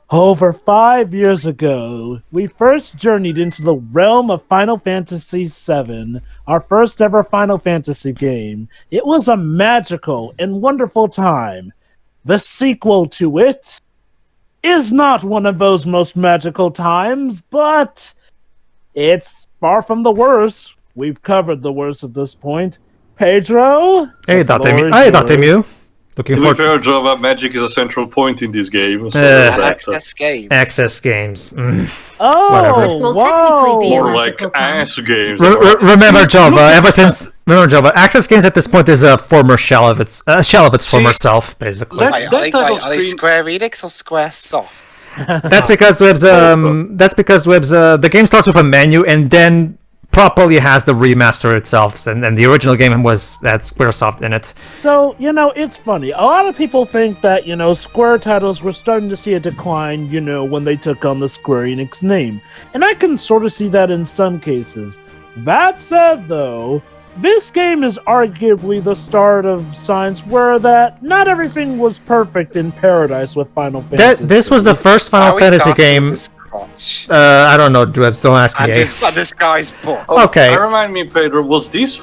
Over 5 years ago, we first journeyed into the realm of Final Fantasy VII, our first ever Final Fantasy game. It was a magical and wonderful time. The sequel to it is not one of those most magical times, but it's far from the worst. We've covered the worst at this point. Pedro? Hey, the Hey, Datemu. Looking To be for fair, Java, magic is a central point in this game. So Access games. access games. Oh, Whatever. Which will technically be a more like magical time. ass games. Remember, Java. Access games at this point is a former shell of its former self, basically. That type of Are they screen- Square Enix or Square Soft? That's because the game starts with a menu and then properly has the remaster itself, and the original game had SquareSoft in it. So, it's funny. A lot of people think that, Square titles were starting to see a decline, when they took on the Square Enix name. And I can sort of see that in some cases. That said, though, this game is arguably the start of signs where that not everything was perfect in paradise with Final Fantasy. This was the first Final Fantasy game. I don't know, Dwebs, don't ask me. This guy's book. Okay. Remind me, Pedro, is this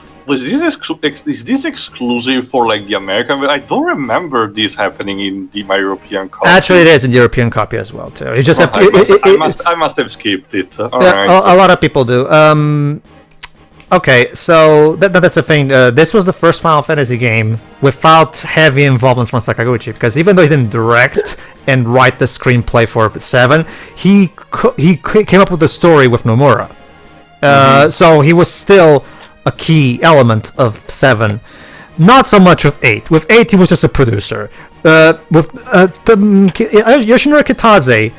exclusive for like the American? I don't remember this happening in my European copy. Actually, it is in the European copy as well too. You just have to. I must have skipped it. All Yeah, right. a lot of people do. Okay, so that's the thing. This was the first Final Fantasy game without heavy involvement from Sakaguchi, because even though he didn't direct and write the screenplay for 7, he came up with the story with Nomura. So he was still a key element of 7. Not so much with 8. With 8, he was just a producer. Yoshinori Kitase,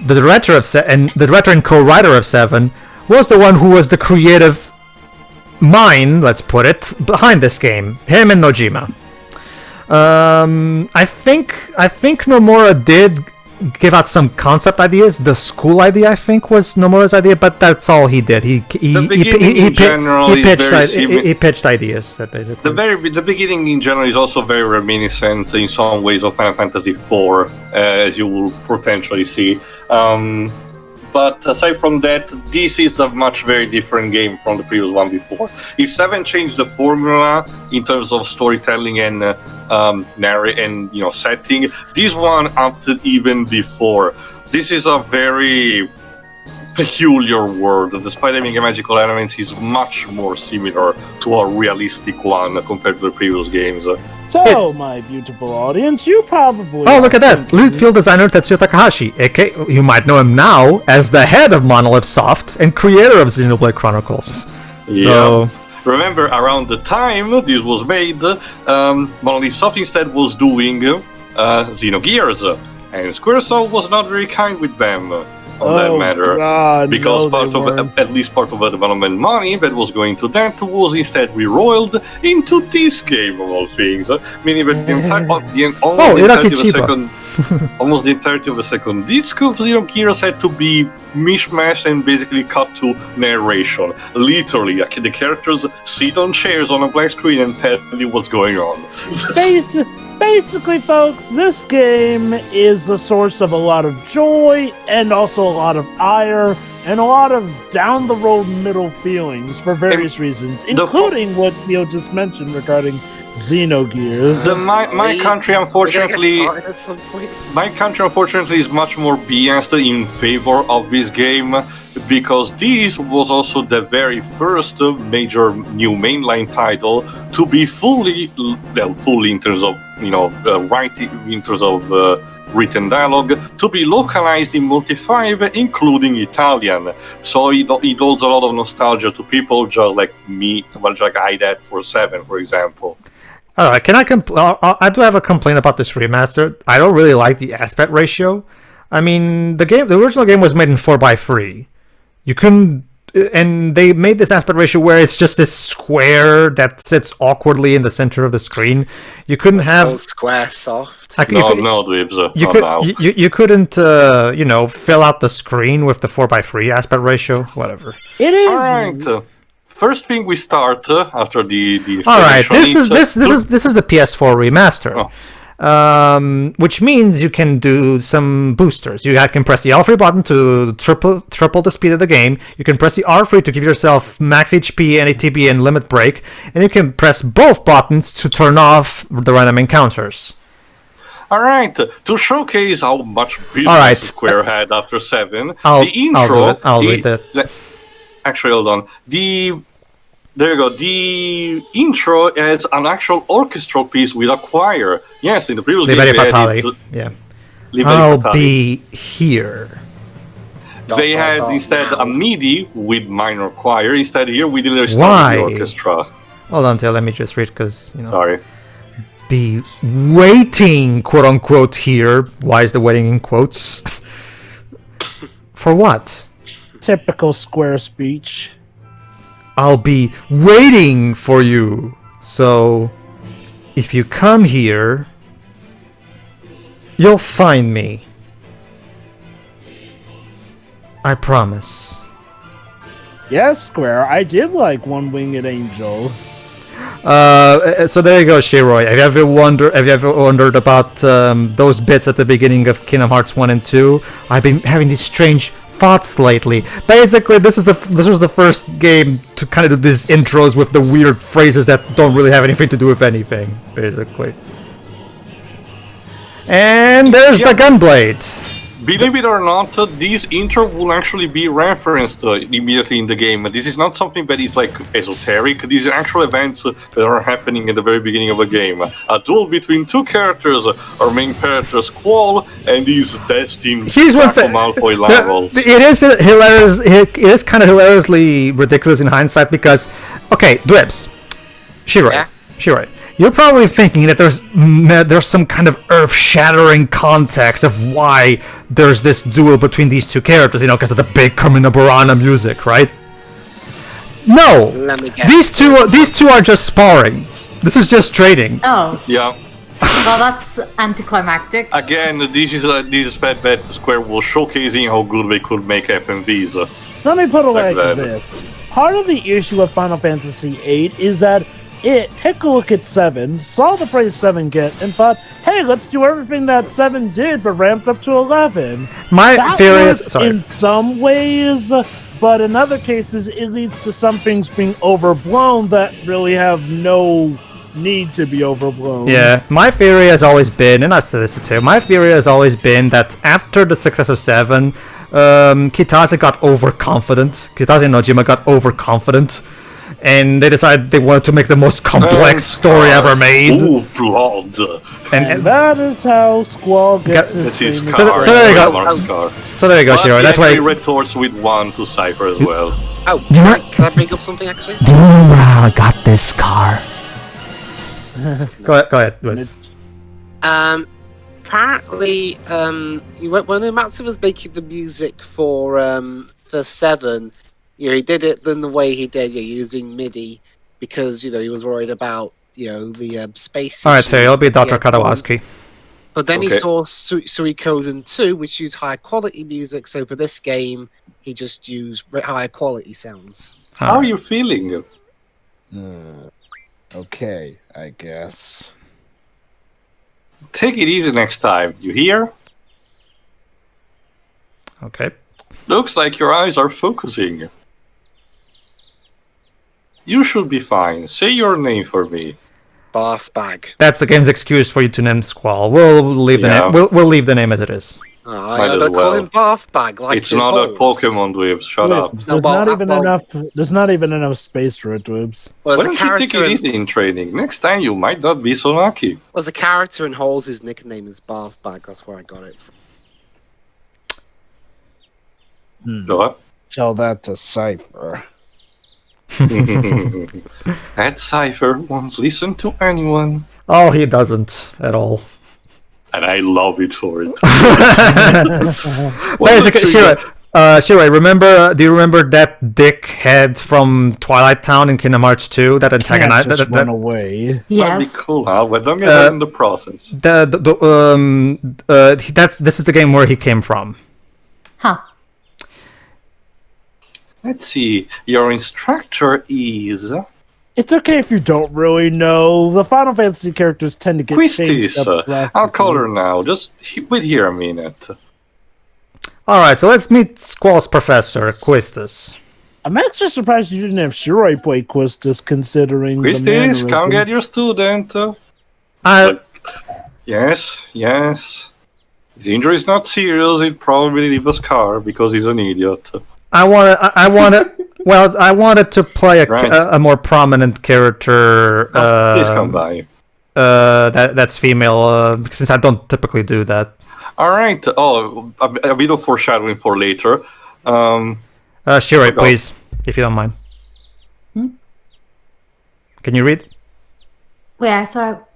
the director of the director and co-writer of 7, was the one who was the creative mind, let's put it, behind this game. Him and Nojima. I think Nomura did give out some concept ideas. The school idea, I think, was Nomura's idea, but that's all he did. He pitched ideas, basically. The beginning in general is also very reminiscent in some ways of Final Fantasy IV, as you will potentially see. But aside from that, this is a very different game from the previous one before. If 7 changed the formula in terms of storytelling and narrate and setting, this one upped it even before. This is a very peculiar world. Despite having magical elements, is much more similar to a realistic one compared to the previous games. So, my beautiful audience, you probably... Oh, look at that! Lead field designer Tetsuya Takahashi, aka you might know him now as the head of Monolith Soft and creator of Xenoblade Chronicles. Yeah. So, remember, around the time this was made, Monolith Soft instead was doing Xenogears, and Squaresoft was not very kind with them on that matter, God, because no, at least part of the development money that was going to that was instead re-roiled into this game of all things. Meaning that almost the entirety of the second disc of Xenogears had to be mishmashed and basically cut to narration. Literally, the characters sit on chairs on a black screen and tell you what's going on. Basically, folks, this game is the source of a lot of joy and also a lot of ire and a lot of down-the-road middle feelings for various reasons, including what Neil just mentioned regarding Xenogears. My country, unfortunately, is much more biased in favor of this game, because this was also the very first major new mainline title to be fully in terms of writing, in terms of written dialogue, to be localized in Multi-5, including Italian. So it holds a lot of nostalgia to people just like me, well, like I did for 7, for example. all right, can I I do have a complaint about this remaster. I don't really like the aspect ratio. I mean, the original game was made in 4:3. You couldn't, and they made this aspect ratio where it's just this square that sits awkwardly in the center of the screen. You couldn't have Square Soft. You couldn't, fill out the screen with the 4:3 aspect ratio. Whatever. It is. All right. First thing we start after the all right. This is the PS4 remaster. Oh. which means you can do some boosters. You can press the L3 button to triple the speed of the game. You can press the R3 to give yourself max HP, ATB, and limit break, and you can press both buttons to turn off the random encounters. All right, to showcase how much business Square had after 7, the intro... I'll read it. Actually, hold on. There you go. The intro is an actual orchestral piece with a choir. Yes, in the previous game they had it. Yeah. I'll be here. They had instead a MIDI with minor choir. Instead, here we did the orchestra. Hold on, let me just read because Sorry. Be waiting, quote unquote. Here. Why is the waiting in quotes? For what? Typical Square speech. I'll be waiting for you. So, if you come here, you'll find me. I promise. Yes, Square, I did like One Winged Angel. So there you go, Shiroi. Have you ever wondered about those bits at the beginning of Kingdom Hearts 1 and 2? I've been having these strange thoughts lately. Basically, this was the first game to kind of do these intros with the weird phrases that don't really have anything to do with anything, basically. And there's the Gunblade. Believe it or not, this intro will actually be referenced immediately in the game. This is not something that is like esoteric. These are actual events that are happening at the very beginning of a game. A duel between two characters, our main character Squall and his destined Malfoy level. It is hilarious. It is kind of hilariously ridiculous in hindsight because, okay, Dwebs, Shiroi. You're probably thinking that there's some kind of earth-shattering context of why there's this duel between these two characters, because of the big Carmina Burana music, right? No! These two are just sparring. This is just trading. Oh. Yeah. Well, that's anticlimactic. Again, this is that Square was showcasing how good they could make FMVs. Let me put it like this. Part of the issue of Final Fantasy VIII is that took a look at 7, saw the praise 7 get, and thought, hey, let's do everything that 7 did, but ramped up to 11. My theory is... Sorry. In some ways, but in other cases, it leads to some things being overblown that really have no need to be overblown. Yeah, my theory has always been, and I said this too, my theory has always been that after the success of 7, Kitase got overconfident. Kitase and Nojima got overconfident. And they decided they wanted to make the most complex story ever made. And that is how Squall gets his famous... So there you go. So there you go, Shiro. That's why he retorts with 1 to Seifer as well. Oh, can I bring up something actually? Do you remember how I got this scar? Go ahead, Lewis. Apparently, when Matsu was making the music for 7, he did it the way he did, using MIDI, because he was worried about the space. All right, so it'll be Dr. Katawaski. But then he saw Suikoden 2, which used high quality music. So for this game, he just used high quality sounds. How are you feeling? Okay, I guess. Take it easy next time. You hear? Okay. Looks like your eyes are focusing. You should be fine. Say your name for me. Bath bag. That's the game's excuse for you to name Squall. We'll leave the name. We'll leave the name as it is. I don't call him Bath bag. Like it's not a Pokemon, Dwebs. Shut up. There's not even enough space for it, Dwebs. Why don't you take it easy in training? Next time you might not be so lucky. Well, there's a character in Halls whose nickname is Bath bag. That's where I got it from. What? Tell that to Seifer. That Seifer won't listen to anyone. Oh, he doesn't at all. And I love it for it. Shiroi, do you remember that dickhead from Twilight Town in Kingdom Hearts 2 that antagonized that run away? Yes. That'd be cool, huh? But don't get that in the process. This is the game where he came from. Huh. Let's see. Your instructor is... It's okay if you don't really know. The Final Fantasy characters tend to get changed Quistis, up. I'll call her now. Just wait here a minute. Alright, so let's meet Squall's professor, Quistis. I'm actually surprised you didn't have Shiroi play Quistis, considering the Quistis, come get mannerisms. your student. Yes. His injury is not serious. He'd probably leave a scar because he's an idiot. I wanted to play a more prominent character. Please come by. That's female, since I don't typically do that. All right. Oh, a bit of foreshadowing for later. Shiroi, please, if you don't mind. Can you read? Wait, I thought.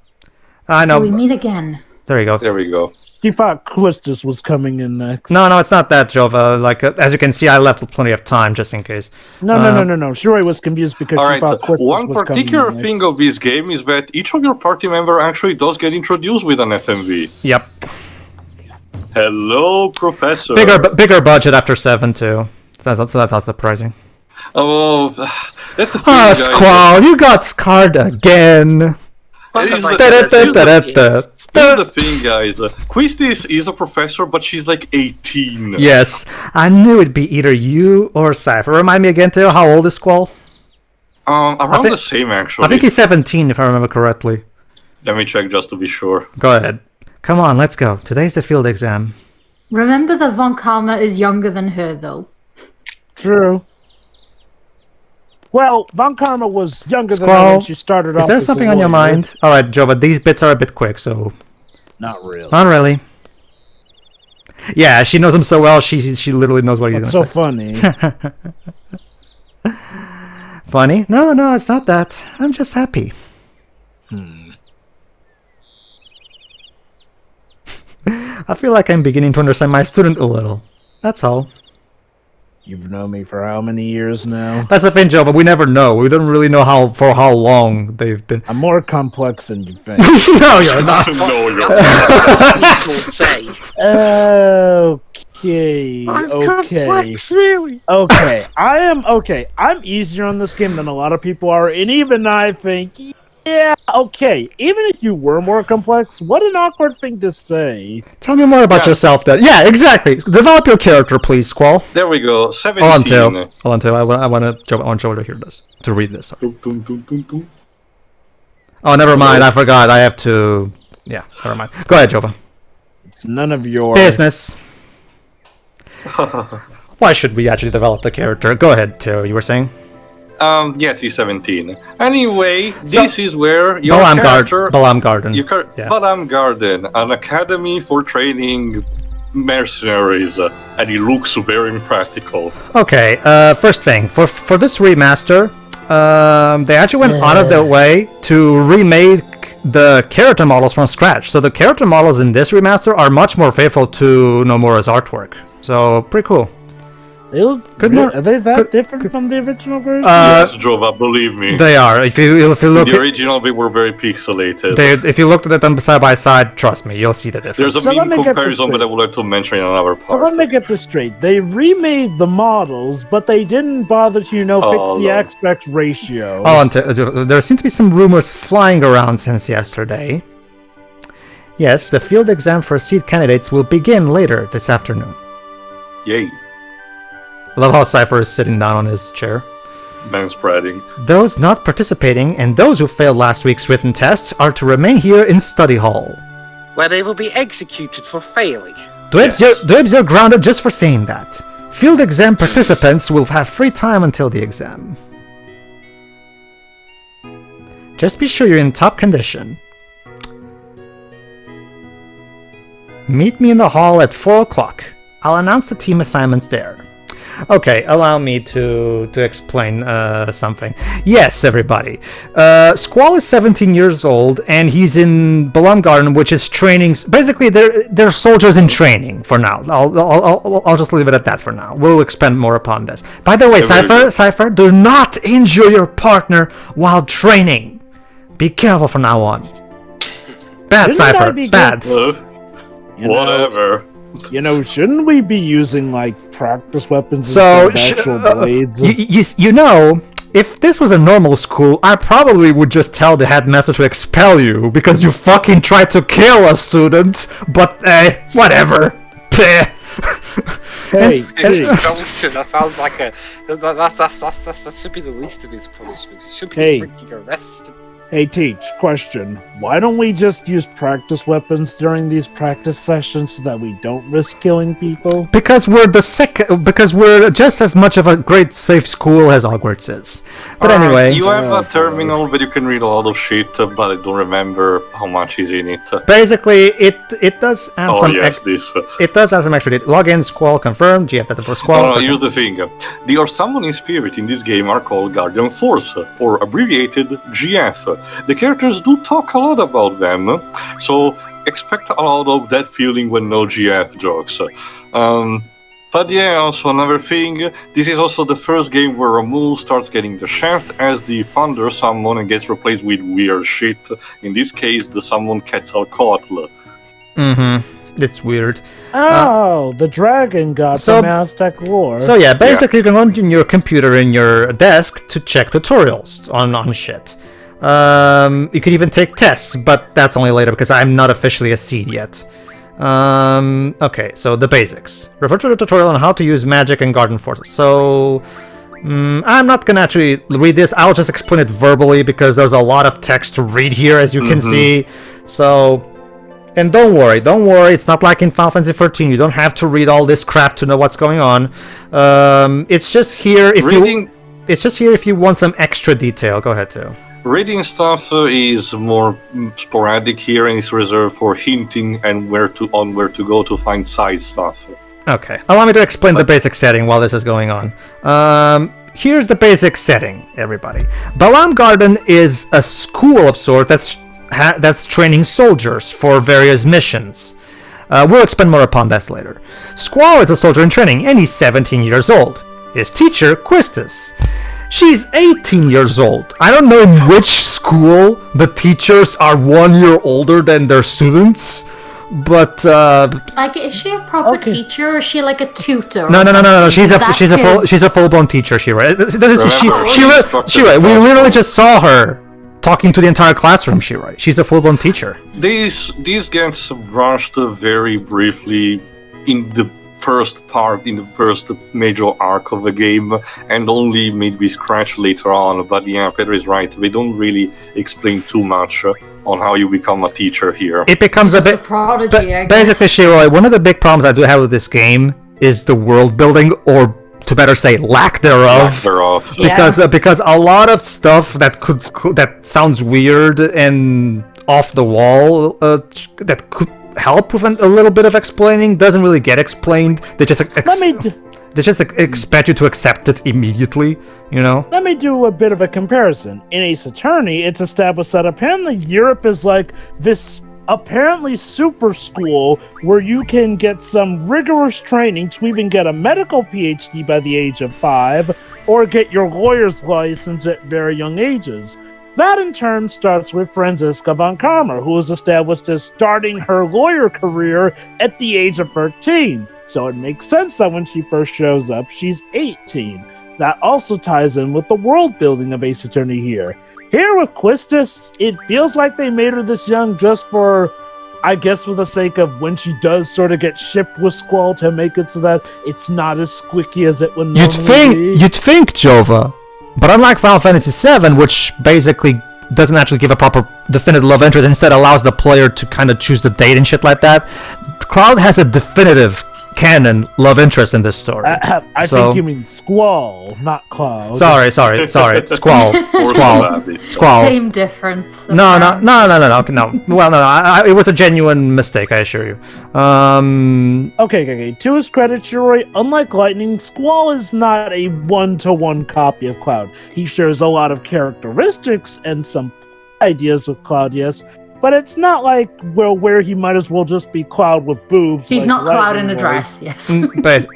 I know. So we meet again. There you go. There we go. She thought Quistis was coming in next. No, it's not that, Jova. Like, as you can see, I left plenty of time just in case. No. Shiroi was confused because All she thought right. Quistis One was coming particular in next. thing of this game is that each of your party member actually does get introduced with an FMV. Yep. Hello, Professor. Bigger budget after 7 too. So that's not surprising. Oh, that's the thing, Ah, guys. Squall, you got scarred again. Here's the thing, guys. Quistis is a professor, but she's like 18. Yes, I knew it'd be either you or Seifer. Remind me again, Teo, how old is Squall? Around the same, actually. I think he's 17, if I remember correctly. Let me check just to be sure. Go ahead. Come on, let's go. Today's the field exam. Remember that Von Karma is younger than her, though. True. Well, Von Karma was younger than her Squall, when she started off. is there as a something on your warrior. mind? Alright, Joe, but these bits are a bit quick, so... Not really. Not really. Yeah, she knows him so well, she literally knows what he's What's gonna so funny? Funny? No, it's not that. I'm just happy. I feel like I'm beginning to understand my student a little. That's all. You've known me for how many years now? That's the thing, Joe, but we never know. We don't really know for how long they've been. I'm more complex than you think. No, you're not. No, you're People say. Okay. I'm okay. complex, really. Okay. I'm easier on this game than a lot of people are, and even I think, yeah, okay. Even if you were more complex, what an awkward thing to say. Tell me more about yourself, then. Yeah, exactly. Develop your character, please, Squall. There we go. 17. Hold on, Teo. I want Joe to hear this. To read this. Sorry. Dum, dum, dum, dum. Oh, never mind. I forgot. I have to... Yeah, never mind. Go ahead, Jova. It's none of your Business. Why should we actually develop the character? Go ahead, Teo. You were saying? Yes, he's 17. Anyway, this is where your Balamb character... Garden. Yeah. Balamb Garden, an academy for training mercenaries, and he looks very impractical. Okay, first thing. For this remaster, they actually went out of their way to remake the character models from scratch. So the character models in this remaster are much more faithful to Nomura's artwork. So, pretty cool. They look Good real- mar- Are they that good- different from the original version? Yes, Jova, believe me. They are. If you look The at, original, they were very pixelated. if you looked at them side by side, trust me, you'll see the difference. There's a So let meme me get this comparison that I would like to mention in another part. So let me get this straight. They remade the models, but they didn't bother to, fix the no. aspect ratio. Oh, and there seem to be some rumors flying around since yesterday. Yes, the field exam for seat candidates will begin later this afternoon. Yay. I love how Seifer is sitting down on his chair. Man spreading. Those not participating and those who failed last week's written test are to remain here in study hall. Where they will be executed for failing. Dwebs, you're grounded just for saying that. Field exam participants will have free time until the exam. Just be sure you're in top condition. Meet me in the hall at 4 o'clock. I'll announce the team assignments there. Okay, allow me to explain something. Yes, everybody. Squall is 17 years old, and he's in Balamb Garden, which is training. Basically, they're soldiers in training for now. I'll just leave it at that for now. We'll expand more upon this. By the way, Seifer, do not injure your partner while training. Be careful from now on. Bad, Shouldn't I be Seifer. Bad. Whatever. Shouldn't we be using, practice weapons So, instead of actual blades? If this was a normal school, I probably would just tell the headmaster to expel you because you fucking tried to kill a student. But whatever. Peh. Hey, Johnson, that sounds like that should be the least of his punishment. He should be freaking arrested. Hey, Teach, question. Why don't we just use practice weapons during these practice sessions so that we don't risk killing people? Because we're because we're just as much of a great safe school as Hogwarts is. But anyway, you have a terminal where you can read a lot of shit, but I don't remember how much is in it. Basically, it does add some. This. It does add some extra data. Login, Squall confirmed. GF data for Squall. Here's the thing: the summoning spirit in this game are called Guardian Force, or abbreviated GF. The characters do talk a lot about them, so expect a lot of that feeling when no GF jokes. But yeah, also another thing, this is also the first game where Ramul starts getting the shaft as the Thunder summon and gets replaced with weird shit. In this case, the summon Quetzalcoatl. It's weird. Oh, the dragon god from Aztec lore. So yeah, basically you can go on your computer in your desk to check tutorials on shit. You could even take tests, but that's only later because I'm not officially a seed yet. Okay, so the basics. Refer to the tutorial on how to use magic and garden forces. So, I'm not gonna actually read this, I'll just explain it verbally because there's a lot of text to read here, as you can see. So, and don't worry, it's not like in Final Fantasy XIII, you don't have to read all this crap to know what's going on. It's just here if you want some extra detail. Go ahead, too. Reading stuff is more sporadic here and is reserved for hinting and where to go to find side stuff. Okay, allow me to explain the basic setting while this is going on. Here's the basic setting, everybody. Balamb Garden is a school of sorts that's training soldiers for various missions. We'll expand more upon this later. Squall is a soldier in training, and he's 17 years old. His teacher, Quistis. She's 18 years old. I don't know in which school the teachers are 1 year older than their students, but like, is she a proper teacher or is she like a tutor? No. She's a full-blown teacher. She right. We literally just saw her talking to the entire classroom. She's a full-blown teacher. These gets brushed very briefly in the first major arc of the game, and only maybe scratch later on. But yeah, Pedro is right. They don't really explain too much on how you become a teacher here. It becomes a bit prodigy, I guess. Basically, Shiroi, one of the big problems I do have with this game is the world building, or to better say, lack thereof. Because a lot of stuff that sounds weird and off the wall that could help with a little bit of explaining doesn't really get explained. They just expect you to accept it immediately, you know? Let me do a bit of a comparison. In Ace Attorney, it's established that apparently Europe is like this apparently super school where you can get some rigorous training to even get a medical PhD by the age of 5, or get your lawyer's license at very young ages. That in turn starts with Franziska von Karmer, who was established as starting her lawyer career at the age of 13. So it makes sense that when she first shows up, she's 18. That also ties in with the world building of Ace Attorney here. Here with Quistis, it feels like they made her this young just for, I guess, for the sake of when she does sort of get shipped with Squall to make it so that it's not as squicky as it would normally be. You'd think, Jova. But unlike Final Fantasy VII, which basically doesn't actually give a proper definitive love interest, instead allows the player to kind of choose the date and shit like that, Cloud has a definitive canon love interest in this story. I think you mean Squall, not Cloud. Sorry. Squall. Same difference. No. Well, no, it was a genuine mistake, I assure you. Okay. To his credit, Shiroi, unlike Lightning, Squall is not a one-to-one copy of Cloud. He shares a lot of characteristics and some ideas with Cloud, yes, but it's not like where he might as well just be Cloud with boobs. He's like not Cloud in a was. dress, yes.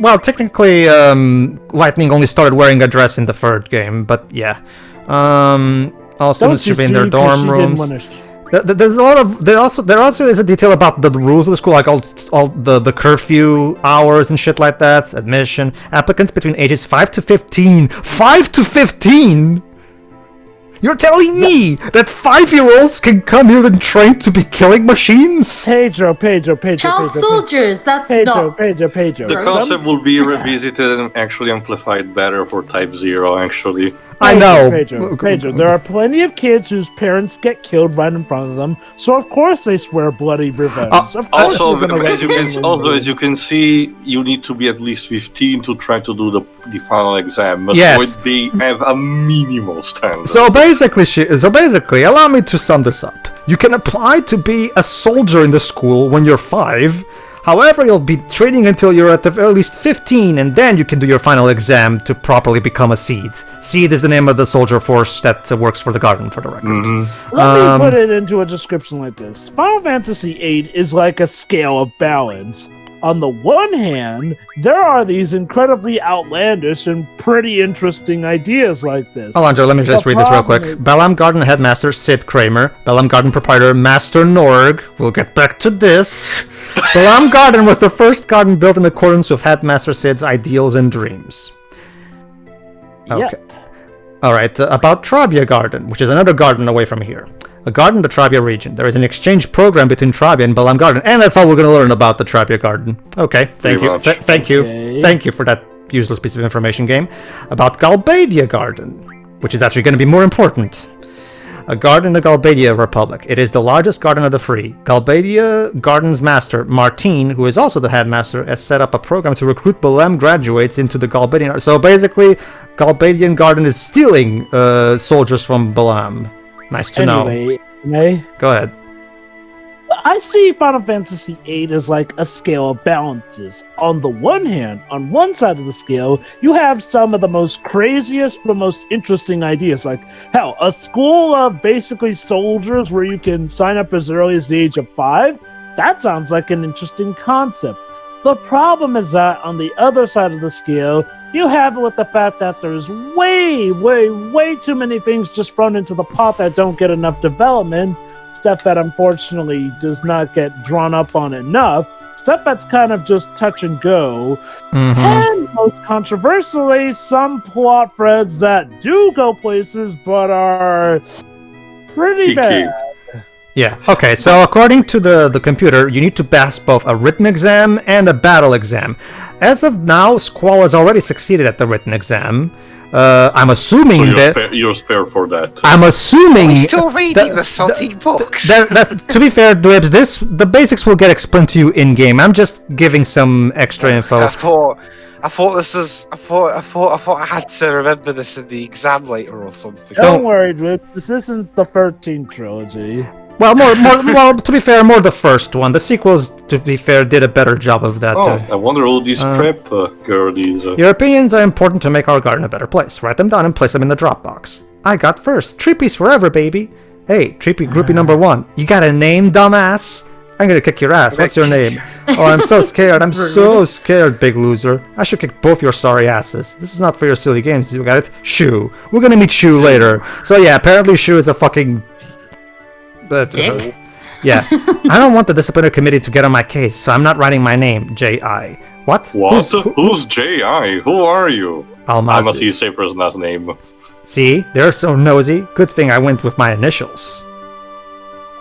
Well, technically, Lightning only started wearing a dress in the third game, but yeah. All students should be in their dorm rooms. There's a lot of there also is a detail about the rules of the school, like all the curfew hours and shit like that. Admission applicants between ages 5 to 15. 5 to 15. You're telling me that 5-year-olds can come here and train to be killing machines? Pedro. Child soldiers, that's Pedro. not... The concept will be revisited and actually amplified better for Type 0, actually. I know. Pedro, there are plenty of kids whose parents get killed right in front of them, so of course they swear bloody revenge. Of course Also, we're gonna as you can see, you need to be at least 15 to try to do the final exam. Yes. So they have a minimal standard. So basically, allow me to sum this up. You can apply to be a soldier in the school when you're 5. However, you'll be training until you're at the least 15, and then you can do your final exam to properly become a Seed. Seed is the name of the soldier force that works for the Garden, for the record. Let me put it into a description like this. Final Fantasy VIII is like a scale of balance. On the one hand, there are these incredibly outlandish and pretty interesting ideas like this. Alonso, let me just read this real quick. Balamb Garden Headmaster Sid Kramer, Balamb Garden Proprietor Master Norg. We'll get back to this. Balamb Garden was the first garden built in accordance with Headmaster Sid's ideals and dreams. Okay. Yep. Alright, about Trabia Garden, which is another garden away from here. A garden in the Trabia region. There is an exchange program between Trabia and Balamb Garden, and that's all we're going to learn about the Trabia Garden. Okay, thank you. Thank you. Okay. Thank you for that useless piece of information, game. About Galbadia Garden, which is actually going to be more important. A garden in the Galbadia Republic. It is the largest garden of the free. Galbadia Garden's master, Martine, who is also the headmaster, has set up a program to recruit Balamb graduates into the Galbadian. So basically, Galbadian Garden is stealing soldiers from Balamb. Nice to know. Anyway, Go ahead. I see Final Fantasy VIII as like a scale of balances. On the one hand, on one side of the scale, you have some of the most craziest but most interesting ideas. Like, hell, a school of basically soldiers where you can sign up as early as the age of 5? That sounds like an interesting concept. The problem is that on the other side of the scale, you have it with the fact that there's way too many things just thrown into the pot that don't get enough development. Stuff that unfortunately does not get drawn up on enough. Stuff that's kind of just touch and go. And most controversially, some plot threads that do go places but are pretty bad. Yeah, okay, so according to the computer, you need to pass both a written exam and a battle exam. As of now, Squall has already succeeded at the written exam. I'm assuming you're spared for that. I'm assuming... We're still reading the salty books. That's, to be fair, Dwebs, the basics will get explained to you in-game. I'm just giving some extra info. I thought I had to remember this in the exam later or something. Don't worry, Rip. This isn't the 13th trilogy. Well, well, to be fair, more the first one. The sequels, to be fair, did a better job of that. I wonder who these prep girlies are. Your opinions are important to make our garden a better place. Write them down and place them in the Dropbox. I got first. Treepies forever, baby. Hey, Treepy groupie number 1. You got a name, dumbass? I'm gonna kick your ass. What's your name? Oh, I'm so scared. I'm so scared, big loser. I should kick both your sorry asses. This is not for your silly games. You got it? Shu. We're gonna meet Shu later. So yeah, apparently Shu is a fucking... Dick? Yeah. I don't want the disciplinary committee to get on my case, so I'm not writing my name, J.I. What? Who's J.I.? Who are you? Almasy. Almasy is Seifer's last name. See? They're so nosy. Good thing I went with my initials.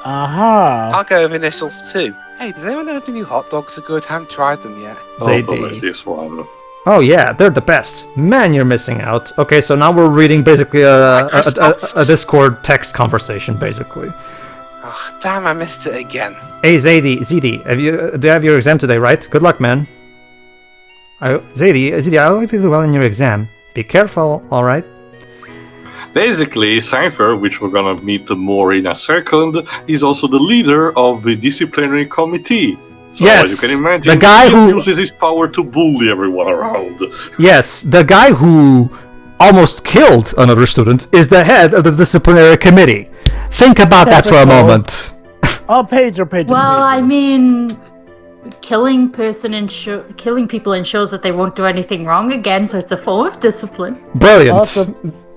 Aha. I'll go with initials too. Hey, does anyone know if the new hot dogs are good? Haven't tried them yet. ZD. Delicious one. Oh yeah, they're the best. Man, you're missing out. Okay, so now we're reading basically a Discord text conversation, basically. Oh, damn, I missed it again. Hey ZD, do you have your exam today, right? Good luck, man. ZD, I hope you do well in your exam. Be careful, alright? Basically, Seifer, which we're gonna meet more in a second, is also the leader of the disciplinary committee. So, yes, as you can imagine, the guy who uses his power to bully everyone around. Yes, the guy who almost killed another student is the head of the disciplinary committee. Think about that for a moment. Oh, Pedro. Well, I mean, killing people ensures that they won't do anything wrong again, so it's a form of discipline. Brilliant. Also,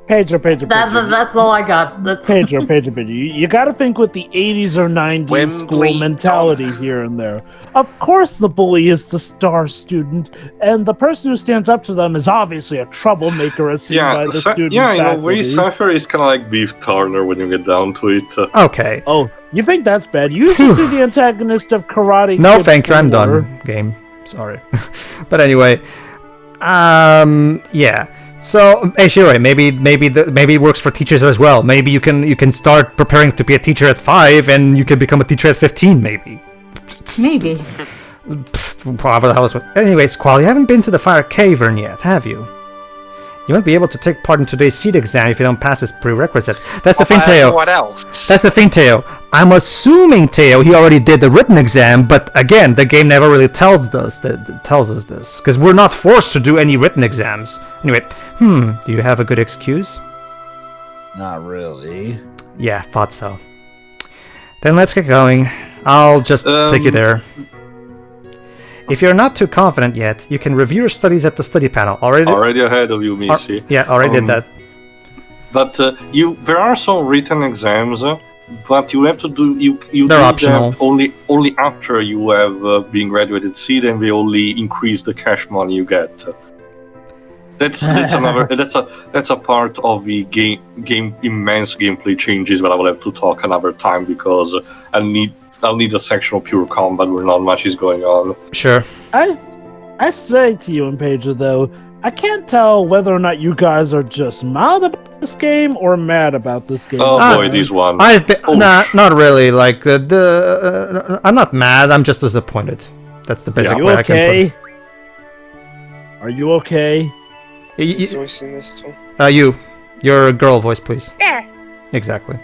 Pedro. That's all I got. That's Pedro. You got to think with the 80s or 90s Wembley school mentality here and there. Of course, the bully is the star student, and the person who stands up to them is obviously a troublemaker, as seen by the student in a way, faculty. Seifer is kind of like Beef Turner when you get down to it. Okay. Oh, you think that's bad? You should see the antagonist of Karate No, Kid thank you. I'm 4. done. Game. Sorry. But anyway, yeah. So, hey, Shiroi, maybe it works for teachers as well. Maybe you can start preparing to be a teacher at 5, and you can become a teacher at 15, maybe. maybe. Whatever the hell is. Anyway, Squall, you haven't been to the Fire Cavern yet, have you? You won't be able to take part in today's seed exam if you don't pass this prerequisite. That's the thing, Teo. What else? That's the thing, Teo. I'm assuming, Teo, he already did the written exam, but again, the game never really tells us this, because we're not forced to do any written exams. Anyway, do you have a good excuse? Not really. Yeah, thought so. Then let's get going. I'll just take you there. If you're not too confident yet, you can review your studies at the study panel. Already ahead of you, Mishi. Yeah, already did that. But there are some written exams, but you have to do you do They're optional. them only after you have been graduated seed, and they only increase the cash money you get. That's a part of the game immense gameplay changes that I will have to talk another time, because I'll need a section of pure combat where not much is going on. Sure. I say to you and Pedro, though, I can't tell whether or not you guys are just mild about this game or mad about this game. Oh boy, this one. Not really. Like I'm not mad. I'm just disappointed. That's the basic Are you way I can okay? put Are you okay? it. Voice in this one. Your girl voice, please. There. Exactly.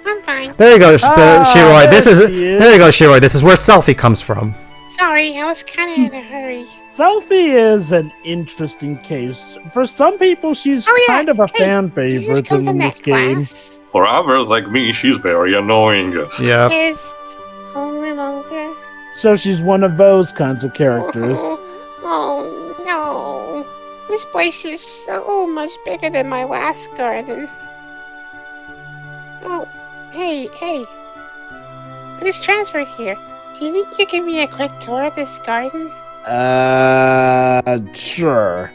I'm fine. There you go, Shiroi. There you go, Shiroi. This is where selfie comes from. Sorry, I was kind of in a hurry. Sophie is an interesting case. For some people, she's kind of a fan Did you just favorite come from in this that game. class? For others like me, she's very annoying. Yeah. Is homeroom over? So she's one of those kinds of characters. Oh, no. This place is so much bigger than my last garden. Oh, hey. I just transferred here. Do you think you could give me a quick tour of this garden? Sure.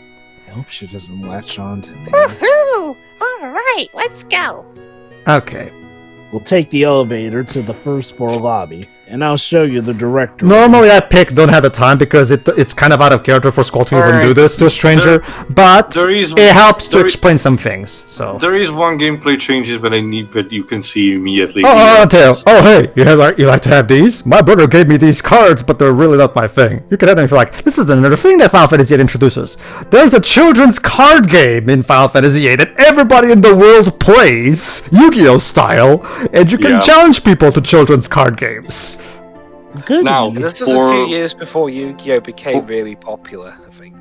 I hope she doesn't latch on to me. Woohoo! Alright, let's go. Okay. We'll take the elevator to the first floor lobby, and I'll show you the directory. Normally I don't have the time because it's kind of out of character for Squall to even do this to a stranger, but it helps to explain some things. So there is one gameplay changes that I need that you can see immediately. Tail. Oh, hey, you like to have these? My brother gave me these cards, but they're really not my thing. You can have them if you like. This is another thing that Final Fantasy VIII introduces. There's a children's card game in Final Fantasy VIII that everybody in the world plays, Yu-Gi-Oh style, and you can challenge people to children's card games. Good. Now, This was a few years before Yu-Gi-Oh became really popular, I think.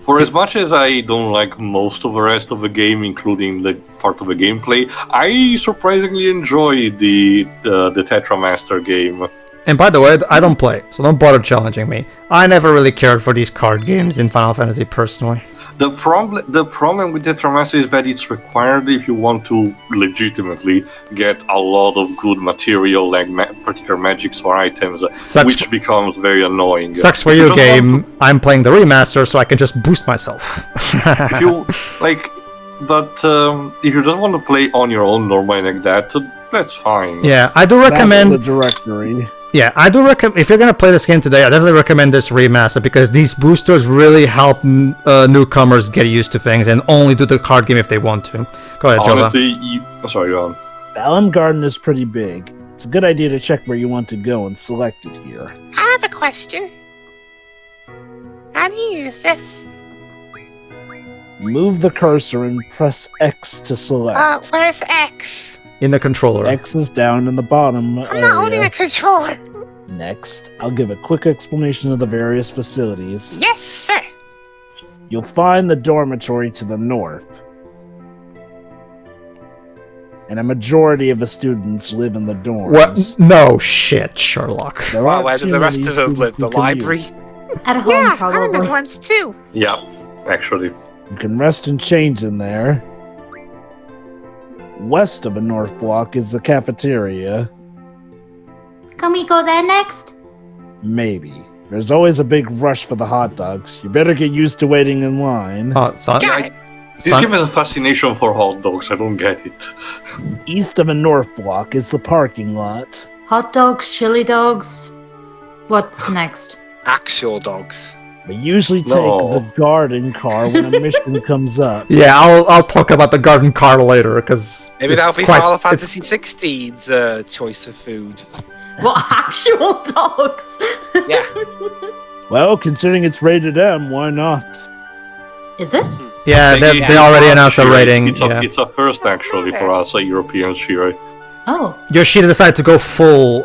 For as much as I don't like most of the rest of the game, including the part of the gameplay, I surprisingly enjoy the Tetramaster game. And by the way, I don't play, so don't bother challenging me. I never really cared for these card games in Final Fantasy personally. The problem with Tetramaster is that it's required if you want to legitimately get a lot of good material, like particular magics or items, which becomes very annoying. Sucks for you, game. I'm playing the remaster, so I can just boost myself. If you like, but if you just want to play on your own normally like that, that's fine. Yeah, I do recommend the directory. Yeah, I do recommend, if you're gonna play this game today, I definitely recommend this remaster, because these boosters really help newcomers get used to things and only do the card game if they want to. Go ahead, Jova. Honestly, sorry, go on. Balamb Garden is pretty big. It's a good idea to check where you want to go and select it here. I have a question. How do you use this? Move the cursor and press X to select. Where's X? In the controller. X is down in the bottom I'm not holding area. a controller. Next, I'll give a quick explanation of the various facilities. Yes, sir. You'll find the dormitory to the north. And a majority of the students live in the dorms. What? No shit, Sherlock. There Wow, aren't where too do the rest many of them live? students The who commute. library? At home, Yeah, I'm in the probably. dorms too. Yeah, actually. You can rest and change in there. West of the North Block is the cafeteria. Can we go there next? Maybe. There's always a big rush for the hot dogs. You better get used to waiting in line. Oh, son. Got it. This game has a fascination for hot dogs. I don't get it. East of the North Block is the parking lot. Hot dogs, chili dogs. What's next? Actual dogs. We usually take No. the garden car when a mission comes up. Yeah, I'll talk about the garden car later because Maybe that'll be Final Fantasy 16's choice of food. What, actual dogs? Yeah. Well, considering it's rated M, why not? Is it? Yeah, they Yeah, already announced a Shira, rating. It's a first actually for us, Europeans, Shira. Oh. Yoshida decided to go full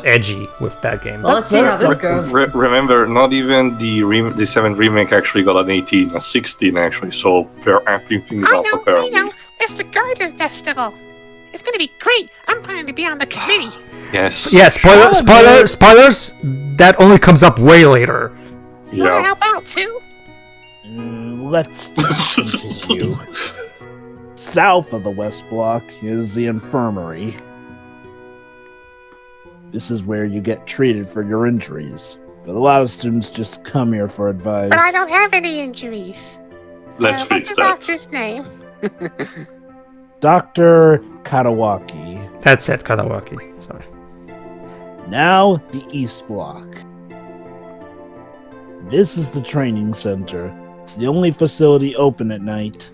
edgy with that game. Well, let's see how this goes. Remember, not even the 7 remake actually got an 18, a 16 actually, so they're amping things I up know, I apparently. know. It's the Garden Festival. It's gonna be great. I'm planning to be on the committee. Yes. Yeah, spoilers. That only comes up way later. You wanna Yeah. help out too? Let's just continue. South of the West Block is the infirmary. This is where you get treated for your injuries. But a lot of students just come here for advice. But I don't have any injuries. Let's What's fix the that. doctor's name? Dr. Katawaki. That's it, Kadawaki. Sorry. Now, the East Block. This is the training center. It's the only facility open at night.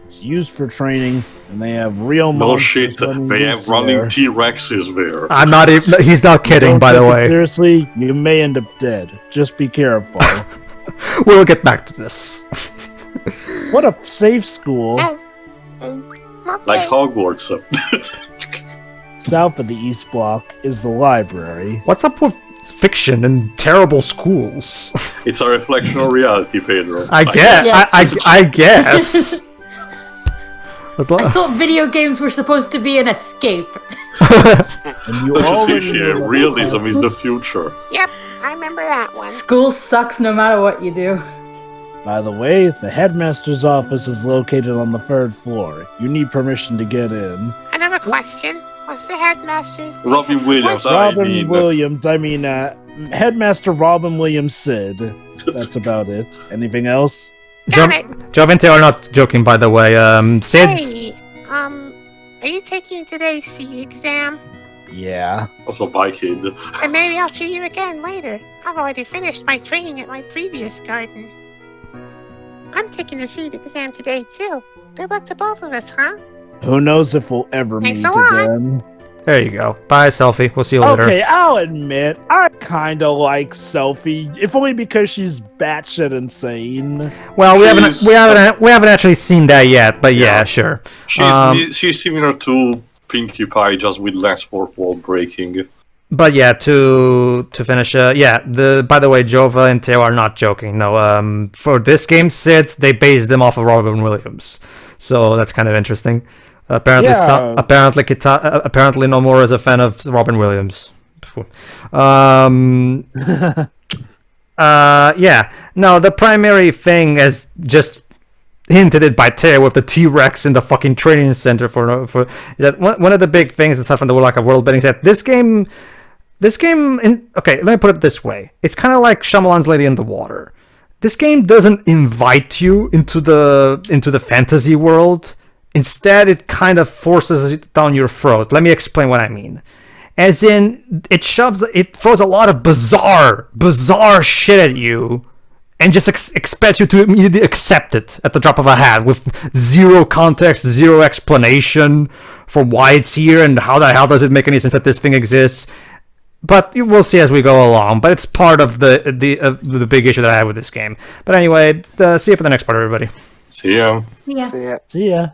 It's used for training, and they have real No monsters shit, running they loose have running there. T-Rexes there. I'm not even. He's not kidding, Don't by the take it way. seriously, you may end up dead. Just be careful. We'll get back to this. What a safe school. Oh. Okay. Like Hogwarts. South of the East Block is the library. What's up with fiction and terrible schools? It's a reflection of reality, Pedro. I guess. Yes. I guess. That's I like- thought video games were supposed to be an escape. And you already See, know that- realism is the future. Yep, I remember that one. School sucks no matter what you do. By the way, the headmaster's office is located on the 3rd floor. You need permission to get in. Another question. What's the headmaster's name? Robin Williams, Headmaster Robin Williams Sid. That's about it. Anything else? Got it. Jovente are not joking, by the way. Sid's. Hey, are you taking today's C exam? Yeah. Also, bye, kid. And maybe I'll see you again later. I've already finished my training at my previous garden. I'm taking the C exam today too. Good luck to both of us, huh? Who knows if we'll ever Thanks meet a lot. again. There you go. Bye, Selfie. We'll see you later. Okay, I'll admit, I kinda like Selfie, if only because she's batshit insane. Well, we She's- haven't actually seen that yet, but yeah, sure. She's similar to Pinkie Pie, just with less fourth wall breaking. But yeah, to finish, by the way, Jova and Teo are not joking. No, for this game, Sid, they based them off of Robin Williams, so that's kind of interesting. Apparently, Yeah. apparently, Nomura is a fan of Robin Williams. Yeah. No, the primary thing is just hinted at by Teo with the T-Rex in the fucking training center for that. One of the big things aside from the like a world building set. This game, okay, let me put it this way: it's kind of like Shyamalan's Lady in the Water. This game doesn't invite you into the fantasy world. Instead, it kind of forces it down your throat. Let me explain what I mean. As in, it throws a lot of bizarre shit at you, and just expects you to immediately accept it at the drop of a hat with zero context, zero explanation for why it's here and how the hell does it make any sense that this thing exists. But we'll see as we go along. But it's part of the big issue that I have with this game. But anyway, see you for the next part, everybody. See ya. Yeah. So, yeah. See ya.